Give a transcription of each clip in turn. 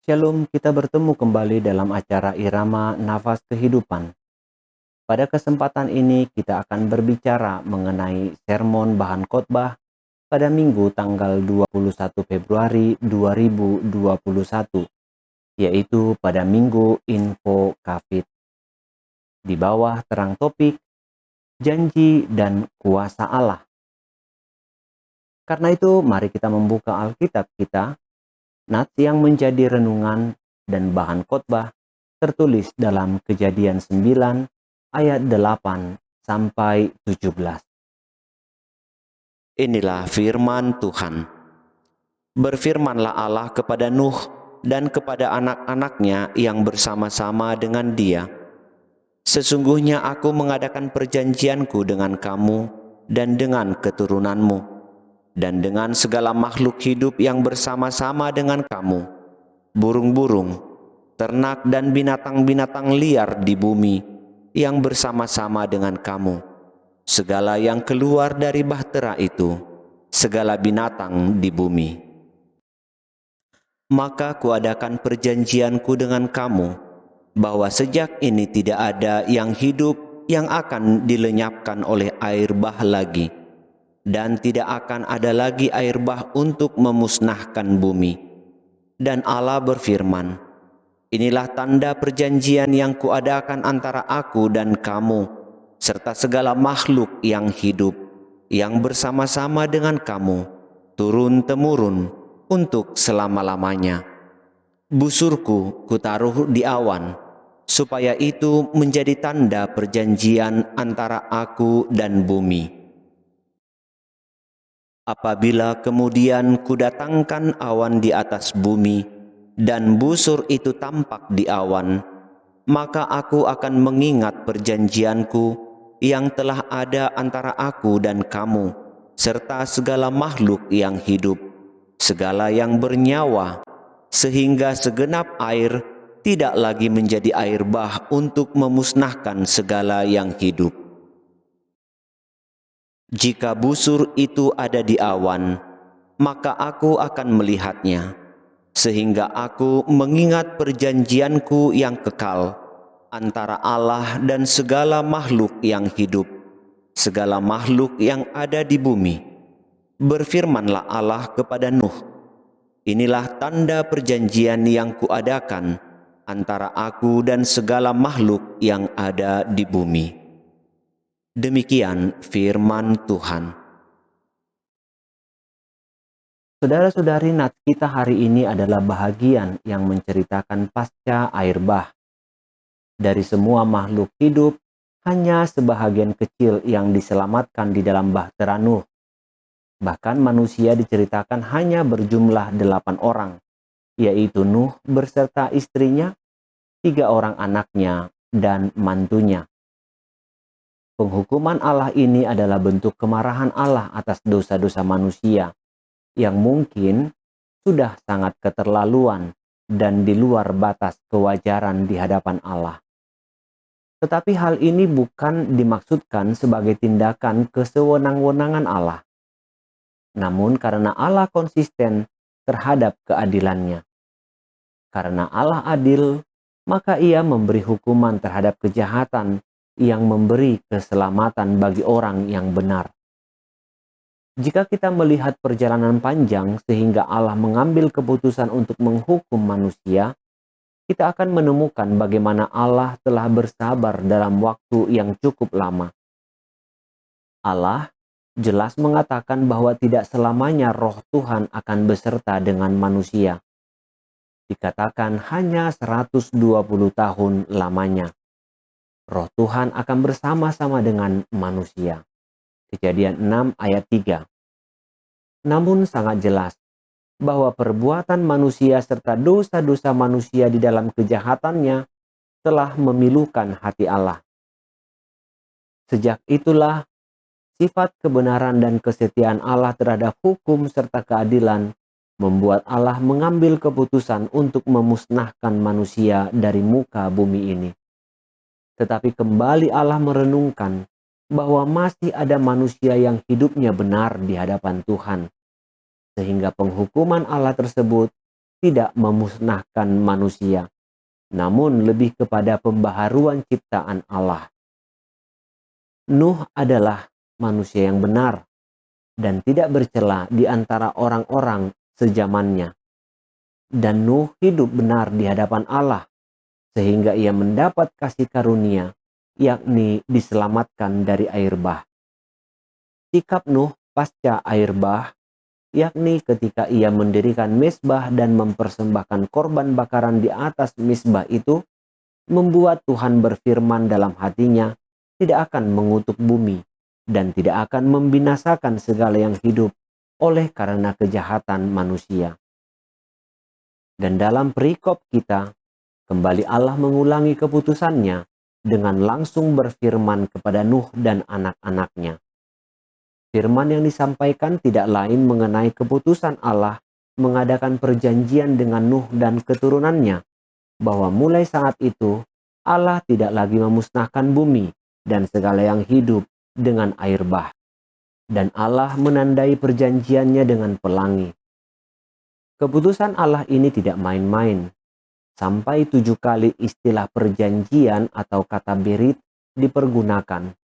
Shalom, kita bertemu kembali dalam acara Irama Nafas Kehidupan. Pada kesempatan ini kita akan berbicara mengenai sermon bahan khotbah pada Minggu tanggal 21 Februari 2021, yaitu pada Minggu Info Kafid. Di bawah terang topik, janji dan kuasa Allah. Karena itu mari kita membuka Alkitab kita. Nats yang menjadi renungan dan bahan khotbah tertulis dalam Kejadian 9 ayat 8 sampai 17. Inilah firman Tuhan. Berfirmanlah Allah kepada Nuh dan kepada anak-anaknya yang bersama-sama dengan dia. Sesungguhnya aku mengadakan perjanjianku dengan kamu dan dengan keturunanmu, dan dengan segala makhluk hidup yang bersama-sama dengan kamu, burung-burung, ternak dan binatang-binatang liar di bumi yang bersama-sama dengan kamu, segala yang keluar dari bahtera itu, segala binatang di bumi. Maka kuadakan perjanjianku dengan kamu, bahwa sejak ini tidak ada yang hidup yang akan dilenyapkan oleh air bah lagi, dan tidak akan ada lagi air bah untuk memusnahkan bumi. Dan Allah berfirman, inilah tanda perjanjian yang kuadakan antara aku dan kamu, serta segala makhluk yang hidup, yang bersama-sama dengan kamu, turun-temurun, untuk selama-lamanya. Busurku kutaruh di awan, supaya itu menjadi tanda perjanjian antara aku dan bumi. Apabila kemudian kudatangkan awan di atas bumi, dan busur itu tampak di awan, maka aku akan mengingat perjanjianku yang telah ada antara aku dan kamu, serta segala makhluk yang hidup, segala yang bernyawa, sehingga segenap air tidak lagi menjadi air bah untuk memusnahkan segala yang hidup. Jika busur itu ada di awan, maka aku akan melihatnya, sehingga aku mengingat perjanjianku yang kekal antara Allah dan segala makhluk yang hidup, segala makhluk yang ada di bumi. Berfirmanlah Allah kepada Nuh, inilah tanda perjanjian yang kuadakan antara aku dan segala makhluk yang ada di bumi. Demikian firman Tuhan. Saudara-saudari, nats kita hari ini adalah bahagian yang menceritakan pasca air bah. Dari semua makhluk hidup, hanya sebahagian kecil yang diselamatkan di dalam bahtera Nuh. Bahkan manusia diceritakan hanya berjumlah 8 orang, yaitu Nuh beserta istrinya, 3 orang anaknya, dan mantunya. Penghukuman Allah ini adalah bentuk kemarahan Allah atas dosa-dosa manusia yang mungkin sudah sangat keterlaluan dan di luar batas kewajaran di hadapan Allah. Tetapi hal ini bukan dimaksudkan sebagai tindakan kesewenang-wenangan Allah. Namun karena Allah konsisten terhadap keadilannya. Karena Allah adil, maka Ia memberi hukuman terhadap kejahatan yang memberi keselamatan bagi orang yang benar. Jika kita melihat perjalanan panjang sehingga Allah mengambil keputusan untuk menghukum manusia, kita akan menemukan bagaimana Allah telah bersabar dalam waktu yang cukup lama. Allah jelas mengatakan bahwa tidak selamanya roh Tuhan akan beserta dengan manusia. Dikatakan hanya 120 tahun lamanya. Roh Tuhan akan bersama-sama dengan manusia. Kejadian 6 ayat 3. Namun sangat jelas bahwa perbuatan manusia serta dosa-dosa manusia di dalam kejahatannya telah memilukan hati Allah. Sejak itulah sifat kebenaran dan kesetiaan Allah terhadap hukum serta keadilan membuat Allah mengambil keputusan untuk memusnahkan manusia dari muka bumi ini. Tetapi kembali Allah merenungkan bahwa masih ada manusia yang hidupnya benar di hadapan Tuhan. Sehingga penghukuman Allah tersebut tidak memusnahkan manusia, namun lebih kepada pembaharuan ciptaan Allah. Nuh adalah manusia yang benar dan tidak bercela di antara orang-orang sezamannya. Dan Nuh hidup benar di hadapan Allah, sehingga ia mendapat kasih karunia, yakni diselamatkan dari air bah. Sikap Nuh pasca air bah, yakni ketika ia mendirikan mezbah dan mempersembahkan korban bakaran di atas mezbah itu, membuat Tuhan berfirman dalam hatinya, tidak akan mengutuk bumi dan tidak akan membinasakan segala yang hidup oleh karena kejahatan manusia. Dan dalam perikop kita, kembali Allah mengulangi keputusannya dengan langsung berfirman kepada Nuh dan anak-anaknya. Firman yang disampaikan tidak lain mengenai keputusan Allah mengadakan perjanjian dengan Nuh dan keturunannya, bahwa mulai saat itu Allah tidak lagi memusnahkan bumi dan segala yang hidup dengan air bah. Dan Allah menandai perjanjiannya dengan pelangi. Keputusan Allah ini tidak main-main. Sampai 7 kali istilah perjanjian atau kata berit dipergunakan.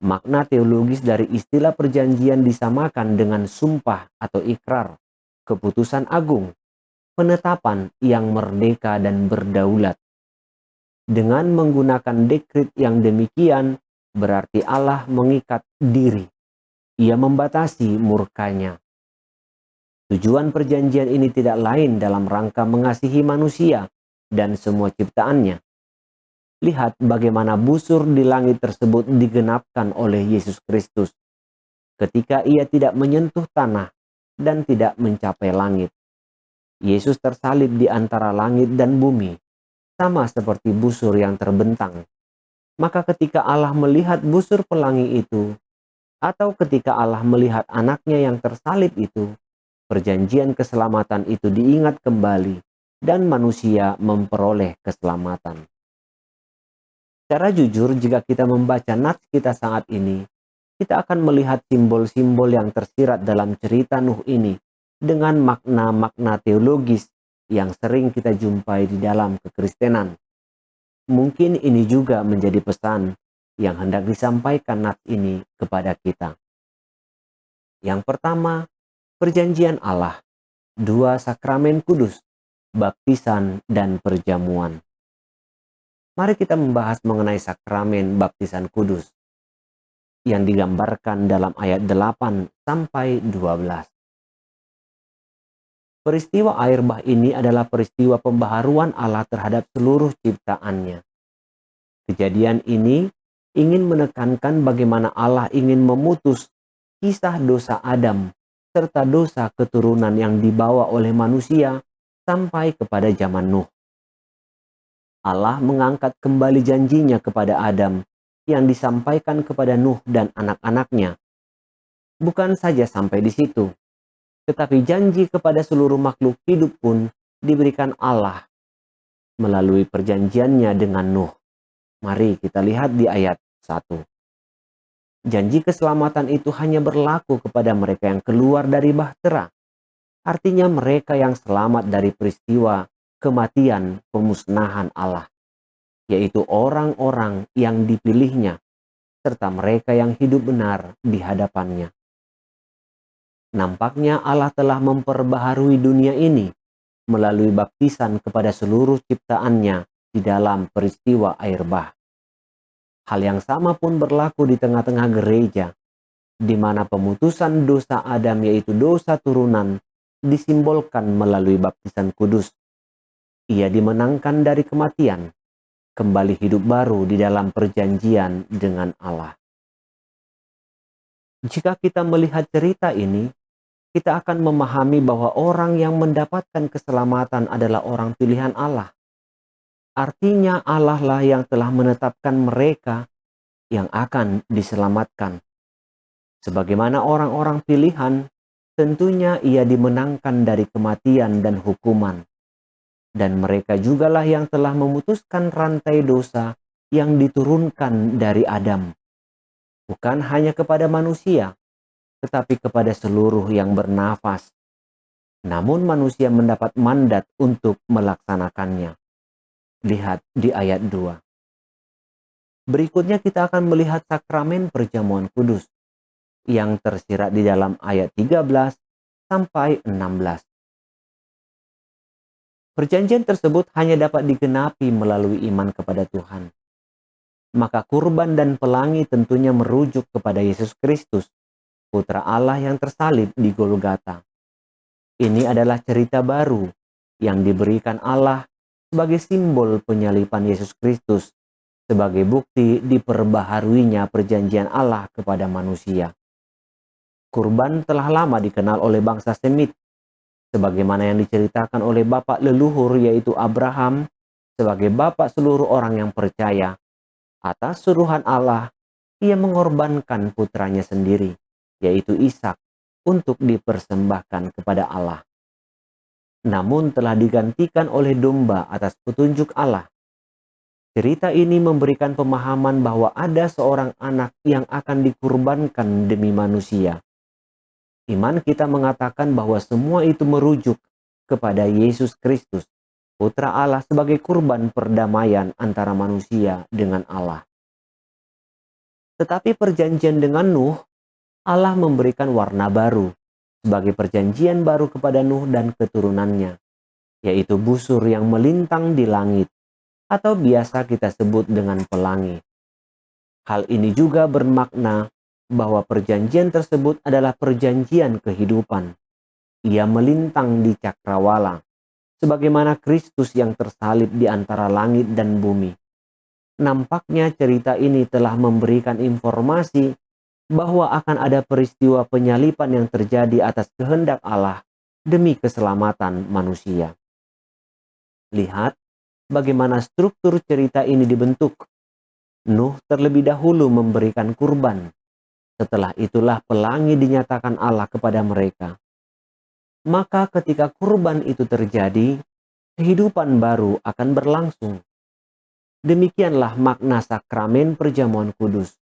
Makna teologis dari istilah perjanjian disamakan dengan sumpah atau ikrar, keputusan agung, penetapan yang merdeka dan berdaulat. Dengan menggunakan dekret yang demikian, berarti Allah mengikat diri. Ia membatasi murkanya. Tujuan perjanjian ini tidak lain dalam rangka mengasihi manusia dan semua ciptaannya. Lihat bagaimana busur di langit tersebut digenapkan oleh Yesus Kristus ketika ia tidak menyentuh tanah dan tidak mencapai langit. Yesus tersalib di antara langit dan bumi, sama seperti busur yang terbentang. Maka ketika Allah melihat busur pelangi itu, atau ketika Allah melihat anaknya yang tersalib itu, perjanjian keselamatan itu diingat kembali dan manusia memperoleh keselamatan. Secara jujur, jika kita membaca nats kita saat ini, kita akan melihat simbol-simbol yang tersirat dalam cerita Nuh ini dengan makna-makna teologis yang sering kita jumpai di dalam kekristenan. Mungkin ini juga menjadi pesan yang hendak disampaikan nats ini kepada kita. Yang pertama, perjanjian Allah, 2 sakramen kudus, baptisan dan perjamuan. Mari kita membahas mengenai sakramen baptisan kudus yang digambarkan dalam ayat 8 sampai 12. Peristiwa air bah ini adalah peristiwa pembaharuan Allah terhadap seluruh ciptaannya. Kejadian ini ingin menekankan bagaimana Allah ingin memutus kisah dosa Adam serta dosa keturunan yang dibawa oleh manusia sampai kepada zaman Nuh. Allah mengangkat kembali janjinya kepada Adam yang disampaikan kepada Nuh dan anak-anaknya. Bukan saja sampai di situ, tetapi janji kepada seluruh makhluk hidup pun diberikan Allah melalui perjanjiannya dengan Nuh. Mari kita lihat di ayat 1. Janji keselamatan itu hanya berlaku kepada mereka yang keluar dari bahtera. Artinya mereka yang selamat dari peristiwa kematian pemusnahan Allah, yaitu orang-orang yang dipilihnya, serta mereka yang hidup benar di hadapannya. Nampaknya Allah telah memperbaharui dunia ini melalui baptisan kepada seluruh ciptaannya di dalam peristiwa air bah. Hal yang sama pun berlaku di tengah-tengah gereja, di mana pemutusan dosa Adam yaitu dosa turunan disimbolkan melalui baptisan kudus. Ia dimenangkan dari kematian, kembali hidup baru di dalam perjanjian dengan Allah. Jika kita melihat cerita ini, kita akan memahami bahwa orang yang mendapatkan keselamatan adalah orang pilihan Allah. Artinya Allah lah yang telah menetapkan mereka yang akan diselamatkan. Sebagaimana orang-orang pilihan, tentunya ia dimenangkan dari kematian dan hukuman. Dan mereka jugalah yang telah memutuskan rantai dosa yang diturunkan dari Adam. Bukan hanya kepada manusia, tetapi kepada seluruh yang bernafas. namun manusia mendapat mandat untuk melaksanakannya. Lihat di ayat 2. Berikutnya kita akan melihat sakramen perjamuan kudus yang tersirat di dalam ayat 13 sampai 16. Perjanjian tersebut hanya dapat digenapi melalui iman kepada Tuhan. Maka kurban dan pelangi tentunya merujuk kepada Yesus Kristus, Putra Allah yang tersalib di Golgota. Ini adalah cerita baru yang diberikan Allah sebagai simbol penyaliban Yesus Kristus, sebagai bukti diperbaharuinya perjanjian Allah kepada manusia. Kurban telah lama dikenal oleh bangsa Semit, sebagaimana yang diceritakan oleh bapak leluhur yaitu Abraham, sebagai bapak seluruh orang yang percaya. Atas suruhan Allah, ia mengorbankan putranya sendiri, yaitu Ishak, untuk dipersembahkan kepada Allah. Namun telah digantikan oleh domba atas petunjuk Allah. Cerita ini memberikan pemahaman bahwa ada seorang anak yang akan dikurbankan demi manusia. Iman kita mengatakan bahwa semua itu merujuk kepada Yesus Kristus, Putra Allah sebagai kurban perdamaian antara manusia dengan Allah. Tetapi perjanjian dengan Nuh, Allah memberikan warna baru sebagai perjanjian baru kepada Nuh dan keturunannya, yaitu busur yang melintang di langit, atau biasa kita sebut dengan pelangi. Hal ini juga bermakna bahwa perjanjian tersebut adalah perjanjian kehidupan. Ia melintang di cakrawala, sebagaimana Kristus yang tersalib di antara langit dan bumi. Nampaknya cerita ini telah memberikan informasi bahwa akan ada peristiwa penyaliban yang terjadi atas kehendak Allah demi keselamatan manusia. Lihat bagaimana struktur cerita ini dibentuk. Nuh terlebih dahulu memberikan kurban. Setelah itulah pelangi dinyatakan Allah kepada mereka. Maka ketika kurban itu terjadi, kehidupan baru akan berlangsung. Demikianlah makna sakramen perjamuan kudus.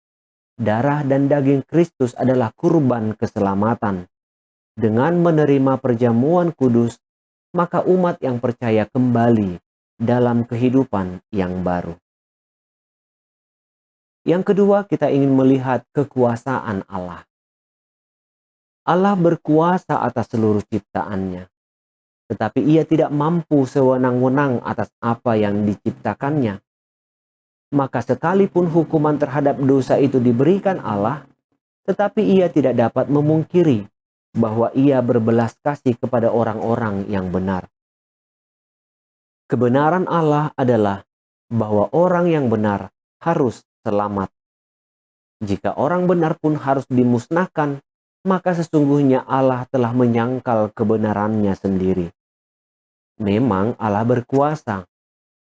Darah dan daging Kristus adalah kurban keselamatan. Dengan menerima perjamuan kudus, maka umat yang percaya kembali dalam kehidupan yang baru. Yang kedua, kita ingin melihat kekuasaan Allah. Allah berkuasa atas seluruh ciptaannya, tetapi ia tidak mampu sewenang-wenang atas apa yang diciptakannya. Maka sekalipun hukuman terhadap dosa itu diberikan Allah, tetapi ia tidak dapat memungkiri bahwa ia berbelas kasih kepada orang-orang yang benar. Kebenaran Allah adalah bahwa orang yang benar harus selamat. Jika orang benar pun harus dimusnahkan, maka sesungguhnya Allah telah menyangkal kebenarannya sendiri. Memang Allah berkuasa,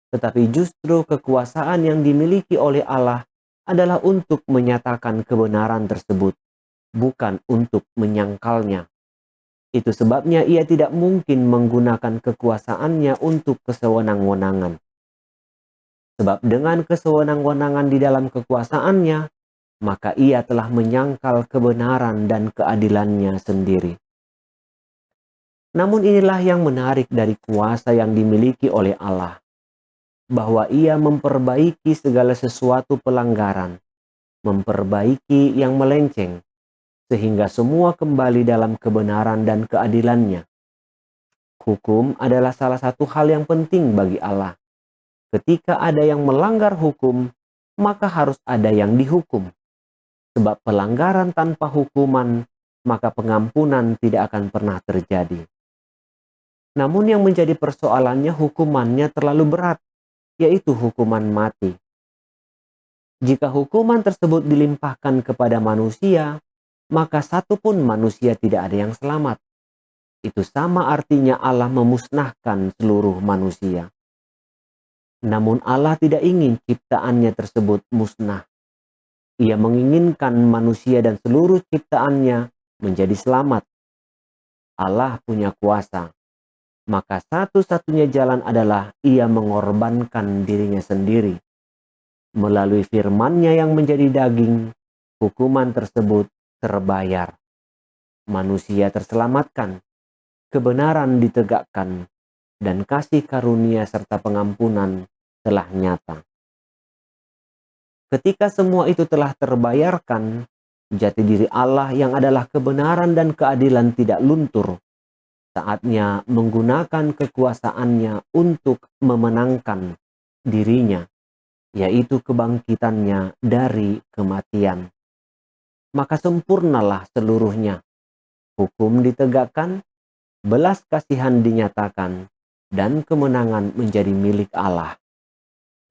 tetapi justru kekuasaan yang dimiliki oleh Allah adalah untuk menyatakan kebenaran tersebut, bukan untuk menyangkalnya. Itu sebabnya ia tidak mungkin menggunakan kekuasaannya untuk kesewenang-wenangan. Sebab dengan kesewenang-wenangan di dalam kekuasaannya, maka ia telah menyangkal kebenaran dan keadilannya sendiri. Namun inilah yang menarik dari kuasa yang dimiliki oleh Allah, bahwa ia memperbaiki segala sesuatu pelanggaran, memperbaiki yang melenceng, sehingga semua kembali dalam kebenaran dan keadilannya. Hukum adalah salah satu hal yang penting bagi Allah. Ketika ada yang melanggar hukum, maka harus ada yang dihukum. Sebab pelanggaran tanpa hukuman, maka pengampunan tidak akan pernah terjadi. Namun yang menjadi persoalannya hukumannya terlalu berat, yaitu hukuman mati. Jika hukuman tersebut dilimpahkan kepada manusia, maka satu pun manusia tidak ada yang selamat. Itu sama artinya Allah memusnahkan seluruh manusia. Namun Allah tidak ingin ciptaannya tersebut musnah. Ia menginginkan manusia dan seluruh ciptaannya menjadi selamat. Allah punya kuasa. Maka satu-satunya jalan adalah ia mengorbankan dirinya sendiri. Melalui firman-Nya yang menjadi daging, hukuman tersebut terbayar. Manusia terselamatkan. kebenaran ditegakkan, dan kasih karunia serta pengampunan telah nyata. Ketika semua itu telah terbayarkan, jati diri Allah yang adalah kebenaran dan keadilan tidak luntur. Saatnya menggunakan kekuasaannya untuk memenangkan dirinya, yaitu kebangkitannya dari kematian. Maka sempurnalah seluruhnya. Hukum ditegakkan, belas kasihan dinyatakan, dan kemenangan menjadi milik Allah.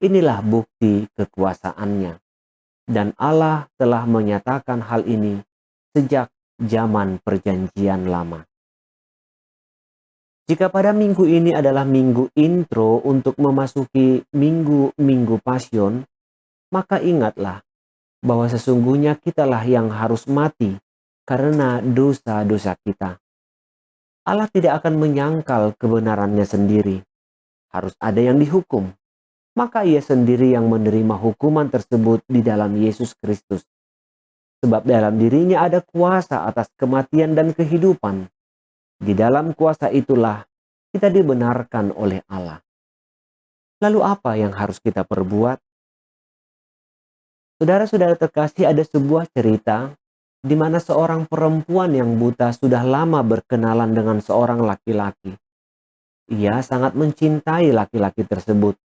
Inilah bukti kekuasaannya. Dan Allah telah menyatakan hal ini sejak zaman perjanjian lama. Jika pada minggu ini adalah minggu intro untuk memasuki minggu-minggu Pasion, maka ingatlah bahwa sesungguhnya kitalah yang harus mati karena dosa-dosa kita. Allah tidak akan menyangkal kebenarannya sendiri. Harus ada yang dihukum. Maka ia sendiri yang menerima hukuman tersebut di dalam Yesus Kristus. Sebab dalam dirinya ada kuasa atas kematian dan kehidupan. Di dalam kuasa itulah kita dibenarkan oleh Allah. Lalu apa yang harus kita perbuat? Saudara-saudara terkasih, ada sebuah cerita di mana seorang perempuan yang buta sudah lama berkenalan dengan seorang laki-laki. Ia sangat mencintai laki-laki tersebut.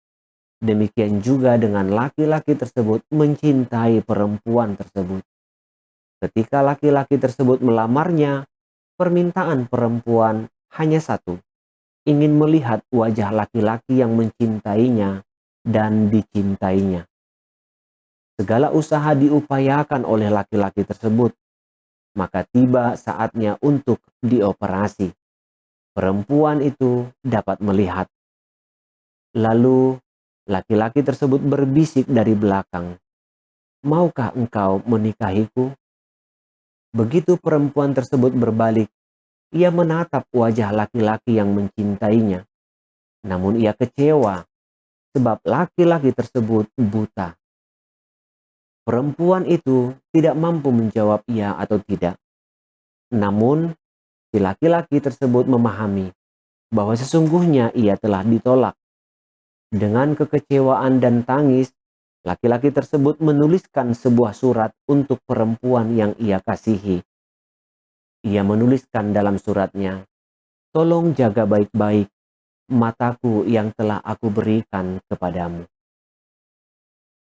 Demikian juga dengan laki-laki tersebut mencintai perempuan tersebut. Ketika laki-laki tersebut melamarnya, permintaan perempuan hanya satu, ingin melihat wajah laki-laki yang mencintainya dan dicintainya. Segala usaha diupayakan oleh laki-laki tersebut, maka tiba saatnya untuk dioperasi. Perempuan itu dapat melihat. Lalu laki-laki tersebut berbisik dari belakang, "Maukah engkau menikahiku?" Begitu perempuan tersebut berbalik, ia menatap wajah laki-laki yang mencintainya. Namun ia kecewa, sebab laki-laki tersebut buta. Perempuan itu tidak mampu menjawab iya atau tidak. Namun, si laki-laki tersebut memahami bahwa sesungguhnya ia telah ditolak. Dengan kekecewaan dan tangis, laki-laki tersebut menuliskan sebuah surat untuk perempuan yang ia kasihi. Ia menuliskan dalam suratnya, "Tolong jaga baik-baik mataku yang telah aku berikan kepadamu."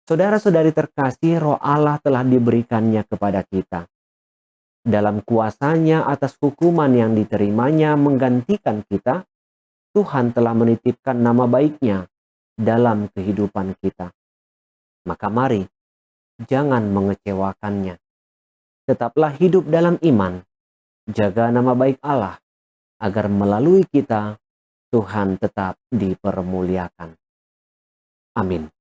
Saudara-saudari terkasih, Roh Allah telah diberikannya kepada kita. Dalam kuasanya atas hukuman yang diterimanya menggantikan kita, Tuhan telah menitipkan nama baiknya dalam kehidupan kita. Maka mari, jangan mengecewakannya. Tetaplah hidup dalam iman. Jaga nama baik Allah, agar melalui kita, Tuhan tetap dipermuliakan. Amin.